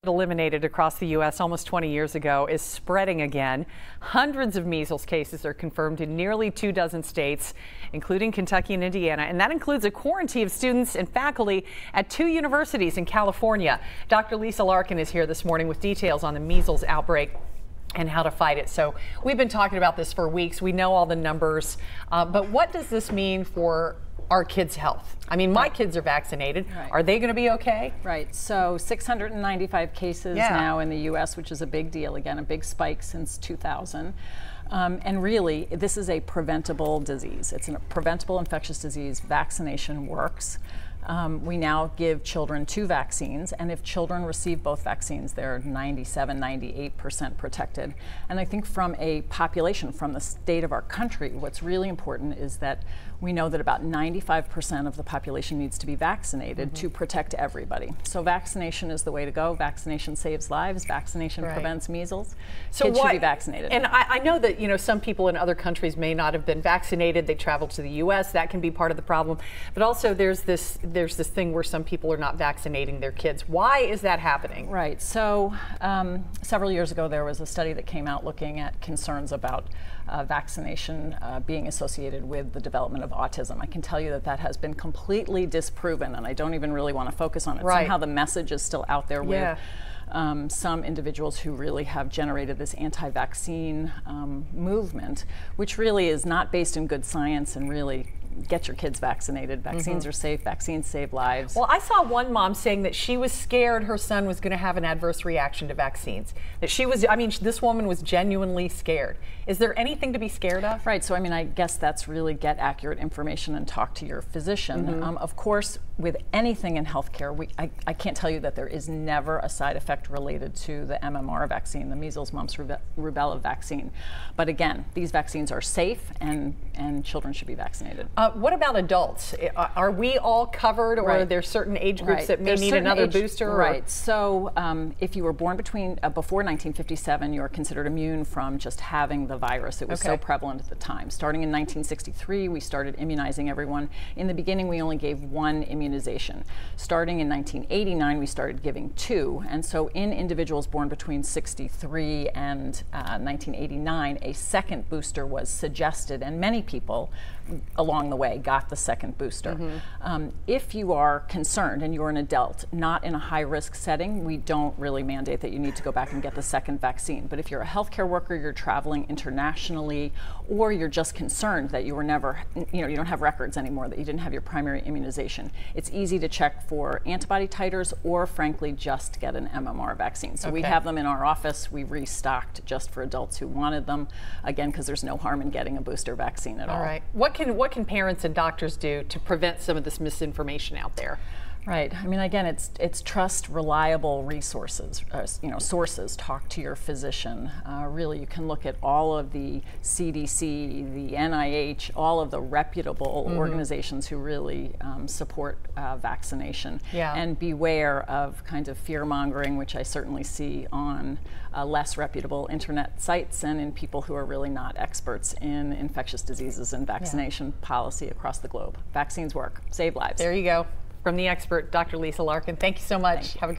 Eliminated across the U.S. almost 20 years ago is spreading again. Hundreds of measles cases are confirmed in nearly 24 states, including Kentucky and Indiana, and that includes a quarantine of students and faculty at 2 universities in California. Dr. Lisa Larkin is here this morning with details on the measles outbreak and how to fight it. So we've been talking about this for weeks. We know all the numbers, but what does this mean for our kids' health? I mean, my kids are vaccinated. Right. Are they going to be okay? Right. So 695 cases now in the U.S., which is a big deal. Again, a big spike since 2000. And really, this is a preventable disease. It's a preventable infectious disease. Vaccination works. We now give children 2 vaccines, and if children receive both vaccines, they're 97, 98% protected. And I think from a population, from the state of our country, what's really important is that we know that about 95% of the population needs to be vaccinated to protect everybody. So vaccination is the way to go. Vaccination saves lives. Vaccination prevents measles. So kids should be vaccinated. And I know that, you know, some people in other countries may not have been vaccinated. They travel to the U.S. That can be part of the problem. But also there's this thing where some people are not vaccinating their kids. Why is that happening? Right. So several years ago, there was a study that came out looking at concerns about vaccination being associated with the development of autism. I can tell you that that has been completely disproven, and I don't even really want to focus on it. Right. Somehow the message is still out there with some individuals who really have generated this anti-vaccine movement, which really is not based in good science and really get your kids vaccinated. Vaccines are safe. Vaccines save lives. Well, I saw one mom saying that she was scared her son was going to have an adverse reaction to vaccines. That she was, I mean, this woman was genuinely scared. Is there anything to be scared of? Right. So, I mean, I guess that's really get accurate information and talk to your physician. Of course, with anything in healthcare, I can't tell you that there is never a side effect related to the MMR vaccine, the measles, mumps, rubella vaccine. But again, these vaccines are safe, and children should be vaccinated. What about adults? Are we all covered, or are there certain age groups that may need another booster? Right. So if you were born before 1957, you are considered immune from just having the virus. It was so prevalent at the time. Starting in 1963, we started immunizing everyone. In the beginning, we only gave 1 immunization. Starting in 1989, we started giving 2. And so in individuals born between 63 and 1989, a second booster was suggested, and many people along the way got the second booster. If you are concerned and you're an adult, not in a high-risk setting, we don't really mandate that you need to go back and get the second vaccine. But if you're a healthcare worker, you're traveling internationally, or you're just concerned that you were never, you don't have records anymore, that you didn't have your primary immunization, it's easy to check for antibody titers, or frankly just get an MMR vaccine. So we have them in our office. We restocked just for adults who wanted them, again, because there's no harm in getting a booster vaccine at all. All right. What can parents and doctors do to prevent some of this misinformation out there? Right. I mean, again, it's trust reliable resources. Sources. Talk to your physician. Really, you can look at all of the CDC, the NIH, all of the reputable organizations who really support vaccination. And beware of kind of fear mongering, which I certainly see on less reputable internet sites and in people who are really not experts in infectious diseases and vaccination policy across the globe. Vaccines work. Save lives. There you go. From the expert, Dr. Lisa Larkin. Thank you so much. Have a